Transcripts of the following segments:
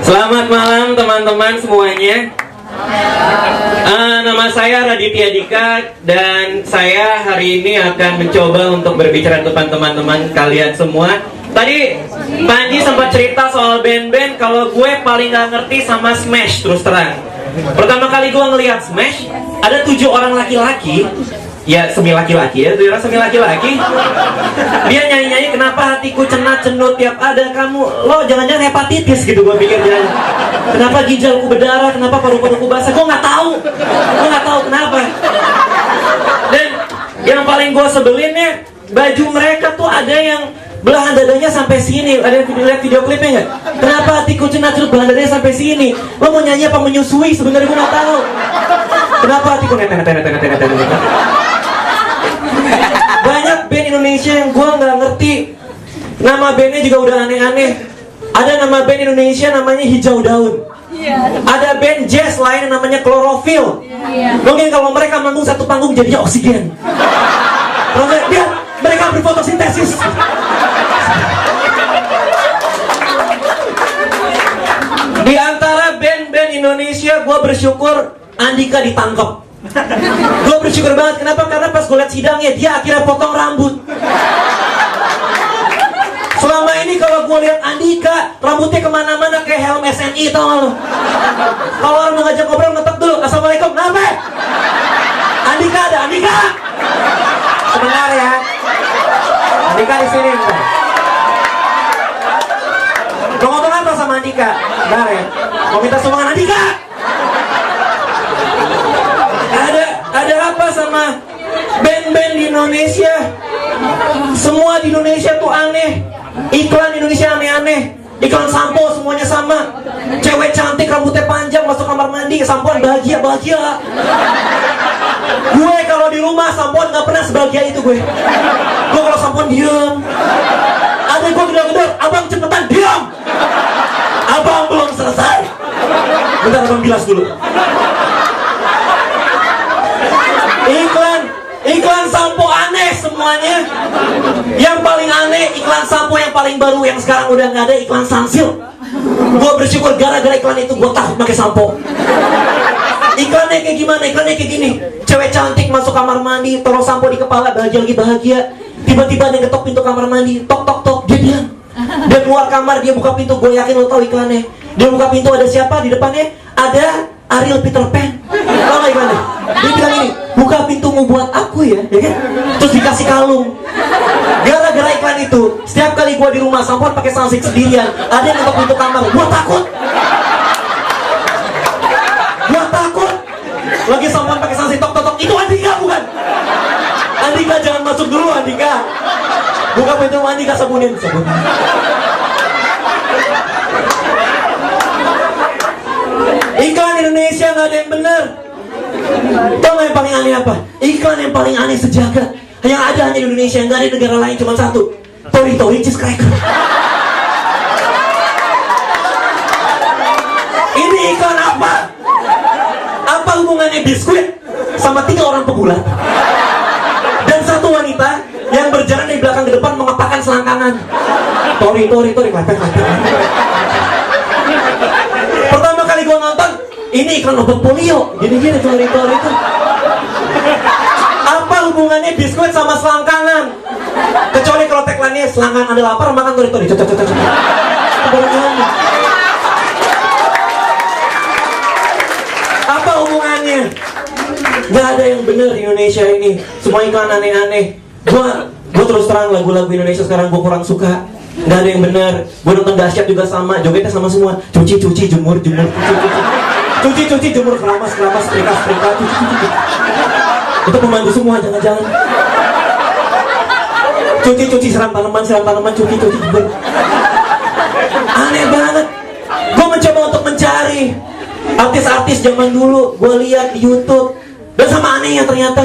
Selamat malam teman-teman semuanya. Nama saya Raditya Dika dan saya hari ini akan mencoba untuk berbicara depan teman-teman kalian semua. Tadi Panji sempat cerita soal band-band. Kalau gue paling gak ngerti sama Smash, terus terang. Pertama kali gue ngelihat Smash, ada 7 orang laki-laki. Ya semi laki-laki ya, 7 orang semi laki-laki. Dia nyanyi-nyanyi, kenapa hatiku cenat-cenut tiap ada kamu. Lo jangan-jangan hepatitis gitu gue pikir dia. Kenapa ginjalku berdarah, kenapa paru-paruku basah. Gue gak tahu kenapa. Dan yang paling gue sebelinnya, baju mereka tuh ada yang belahan dadanya sampai sini. Ada yang lihat video klipnya nggak? Kenapa hatiku cenat-cenut belahan dadanya sampai sini? Lo mau nyanyi apa menyusui? Sebenarnya gue nggak tahu. Kenapa hatiku net. Banyak band Indonesia yang gue nggak ngerti. Nama bandnya juga udah aneh-aneh. Ada nama band Indonesia namanya Hijau Daun. Ada band jazz lain yang namanya Klorofil. Mungkin kalau mereka manggung satu panggung jadinya Oksigen. Kalau nggak, mereka berfotosintesis. Di antara band-band Indonesia, gue bersyukur Andika ditangkap. Gue bersyukur banget. Kenapa? Karena pas gue liat sidangnya, dia akhirnya potong rambut. Selama ini kalau gue lihat Andika, rambutnya kemana-mana kayak helm SNI, tau gak lo? Kalau orang mau ngajak ngobrol, ngetok dulu, assalamualaikum, kenapa? Andika ada, Andika! Sebentar ya. Andika di sini. Mau ngomong apa sama Andika? Bentar ya. Mau minta sumbangan Andika? Ada apa sama band-band di Indonesia? Semua di Indonesia tuh aneh. Iklan Indonesia aneh-aneh. Iklan sampo semuanya sama. Cewek cantik rambutnya panjang masuk kamar mandi, sampoan bahagia. Gue kalau di rumah sampoan gak pernah sebahagia itu gue. Gue kalau sampoan diem. Ada gue gedor-gedor, abang cepetan diam. Abang belum selesai. Bentar abang bilas dulu. Iklan sampo aneh semuanya. Yang paling aneh iklan sampo yang paling baru yang sekarang udah nggak ada, iklan Sunsil. Gue bersyukur gara-gara iklan itu gue takut pakai sampo. Iklannya kayak gimana? Iklannya kayak gini. Cewek cantik masuk kamar mandi, taruh sampo di kepala, bahagia. Tiba-tiba dia ketok pintu kamar mandi, tok, dia diam. Dia keluar kamar, dia buka pintu, gue yakin lo tau iklannya. Dia buka pintu, ada siapa di depannya? Ada Ariel Peter Pan. Tau gak iklannya? Dia bilang ini, buka pintumu buat aku ya kan? Terus dikasih kalung. Gara-gara iklan itu, setiap kali gue di rumah sampoan pakai sunsilk sendirian, ada yang ketok pintu kamar, gue takut. Lagi sampoan pakai sunsilk, tok, itu Andika bukan? Andika jangan masuk dulu, Andika. Buka pintu Andika, sabunin. Iklan Indonesia nggak ada yang bener. Tau gak yang paling aneh apa? Iklan yang paling aneh sejagat yang ada hanya di Indonesia, yang nggak ada di negara lain, cuma satu. Tori cheese cracker. Ini iklan apa? Apa hubungannya biskuit sama 3 orang pegulat dan 1 wanita yang berjalan dari belakang ke depan mengepakkan selangkangan? Tori klaper. Pertama kali gue nonton, ini iklan obat polio. Gini Tori itu. Apa hubungannya biskuit sama selangkangan? Kecuali kalau tagline-nya selangkangan Anda lapar, makan Tori. Cocok. Apa hubungannya? Gak ada yang bener di Indonesia ini. Semua iklan aneh-aneh. Gue terus terang, lagu-lagu Indonesia sekarang gue kurang suka. Gak ada yang bener. Gue nonton Dahsyat juga sama, jogetnya sama semua. Cuci, jemur. Cuci, jemur, keramas, setrika, cuci. Itu pembantu semua, jangan-jangan. Cuci, siram tanaman, cuci, jemur. Aneh banget. Gue mencoba untuk mencari artis-artis zaman dulu. Gue lihat di YouTube, dan sama anehnya ternyata.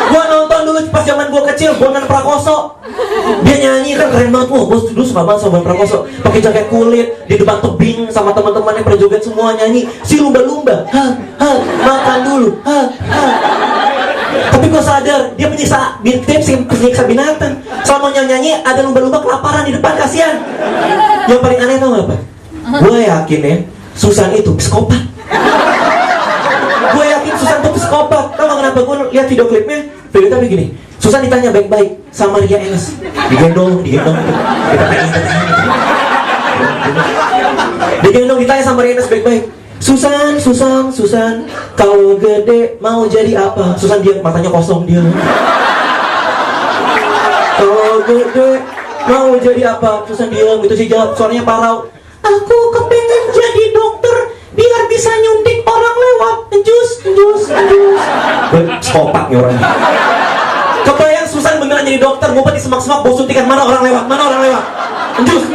Gue nonton dulu pas zaman gue kecil, Bondan Prakoso. Dia nyanyi kan keren banget. Wah, gue dulu suka banget sama Bondan Prakoso. Pakai jaket kulit, di depan tebing sama teman-temannya berjoget semua nyanyi. Si lumba-lumba, makan dulu, Tapi gue sadar, dia penyiksa binatang. Selama nyanyi ada lumba-lumba kelaparan di depan, kasihan. Yang paling aneh tau gak apa? Gue yakin ya, Susan itu psikopat. Gue yakin Susan itu psikopat. Tahu nggak kenapa? Gue lihat video klipnya, video tapi gini. Susan ditanya baik-baik sama Ria Enes, digendong. Digendong ditanya sama Ria Enes baik-baik. Susan, kalau gede mau jadi apa? Susan diam, matanya kosong dia. Kalau gede mau jadi apa? Susan diam, gitu sih jawab, suaranya parau. Aku kepengen jadi dokter biar bisa nyuntik orang lewat. Njus. Psikopat nih orangnya. Kebayang Susan beneran jadi dokter, ngumpet di semak-semak, bawa suntikan, mana orang lewat. Njus.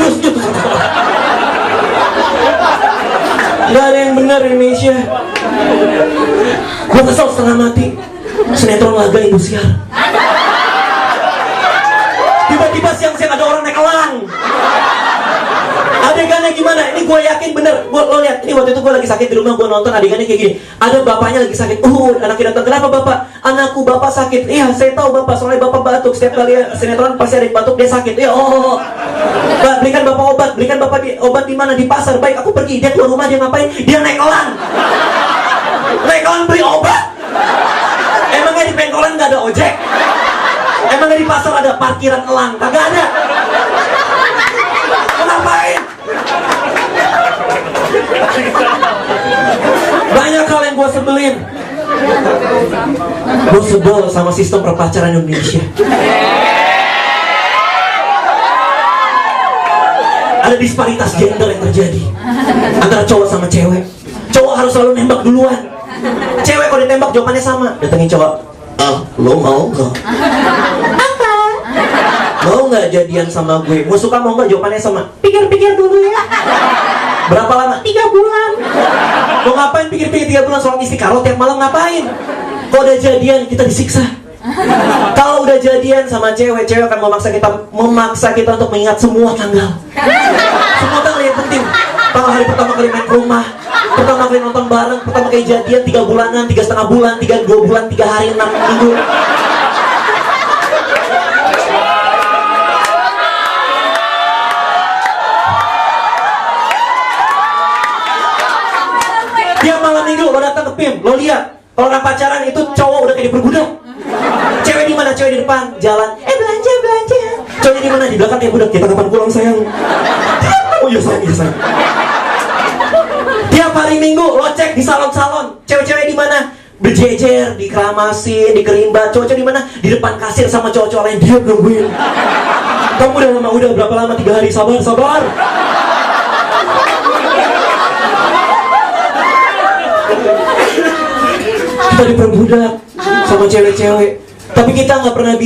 Gak ada yang benar Indonesia. Gue kesel setengah mati. Sinetron laga Indosiar. Tiba-tiba siang-siang ada orang naik elang. Adegannya gimana? Ini gue yakin bener. Lo lihat, ini waktu itu gue lagi sakit di rumah, gue nonton adegannya kayak gini. Ada bapaknya lagi sakit. Anaknya datang. Kenapa bapak? Anakku bapak sakit. Iya, saya tahu bapak. Soalnya bapak batuk. Setiap kali sinetron pasti ada yang batuk, dia sakit. Iya, belikan bapak obat. Belikan bapak obat di mana? Di pasar. Baik, aku pergi. Dia keluar rumah, dia ngapain? Dia naik elang. Naik elang beli obat. Emangnya di pengkolan nggak ada ojek? Emangnya di pasar ada parkiran elang? Kagak ada. Ngapain? Banyak hal yang gue sebelin. Gue sebel sama sistem perpacaran Indonesia. Ada disparitas gender yang terjadi antara cowok sama cewek. Cowok harus selalu nembak duluan. Cewek kalau ditembak jawabannya sama. Datengin cowok, lo mau gak? Apa? Mau gak jadian sama gue? Gue suka mau gak? Jawabannya sama. Pikir-pikir dulu ya. Berapa lama? 3 bulan. Mau ngapain pikir-pikir 3 bulan? Soal istiqarah tiap malam ngapain? Kalau udah jadian kita disiksa. Kalau udah jadian sama cewek akan memaksa kita untuk mengingat semua tanggal. Semua tanggal yang penting. Tanggal hari pertama kali main ke rumah, pertama kali nonton bareng, pertama kali jadian 3 bulanan, 3,5 bulan, 2 bulan, 3 hari, 6 minggu. Tiap malam minggu lo datang ke PIM, lo lihat kalau orang pacaran itu cowok udah kayak diperbudak. Cewek di mana? Cewek di depan jalan. Belanja. Cowoknya di mana? Di belakang kayak budak. Kita kapan pulang sayang? Oh iya sayang. Tiap hari Minggu lo cek di salon-salon. Cewek-cewek di mana? Berjejer, dikeramasin, dikerimbat. Cowok-cowok di mana? Di depan kasir sama cowok-cowok lain. Dia nungguin. Kamu udah berapa lama? 3 hari. Sabar. Kita diperbudak sama cewek-cewek, tapi kita nggak pernah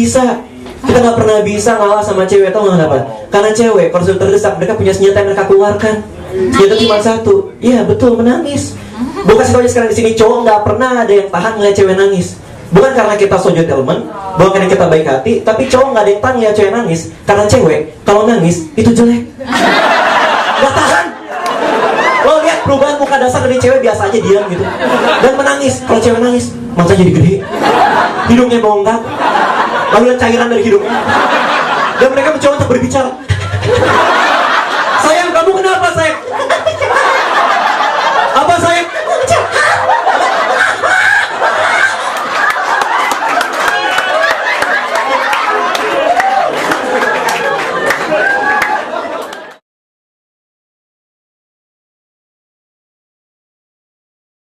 bisa ngalah sama cewek. Tau nggak kenapa? Karena cewek kalau sudah terdesak, mereka punya senjata yang mereka keluarkan. Senjata cuma satu. Iya betul, menangis. Gue kasih tau aja sekarang di sini, cowok nggak pernah ada yang tahan ngeliat cewek nangis. Bukan karena kita so gentleman, bukan karena kita baik hati, tapi cowok nggak ada yang tahan ngeliat cewek nangis. Karena cewek kalau nangis itu jelek, nggak tahan. Lo lihat perubahan muka dasar dari cewek, biasa aja diam gitu, dan menangis. Kalau cewek nangis, matanya jadi gede, hidungnya bongkak, lalu lihat cairan dari hidungnya, dan mereka mencoba untuk berbicara.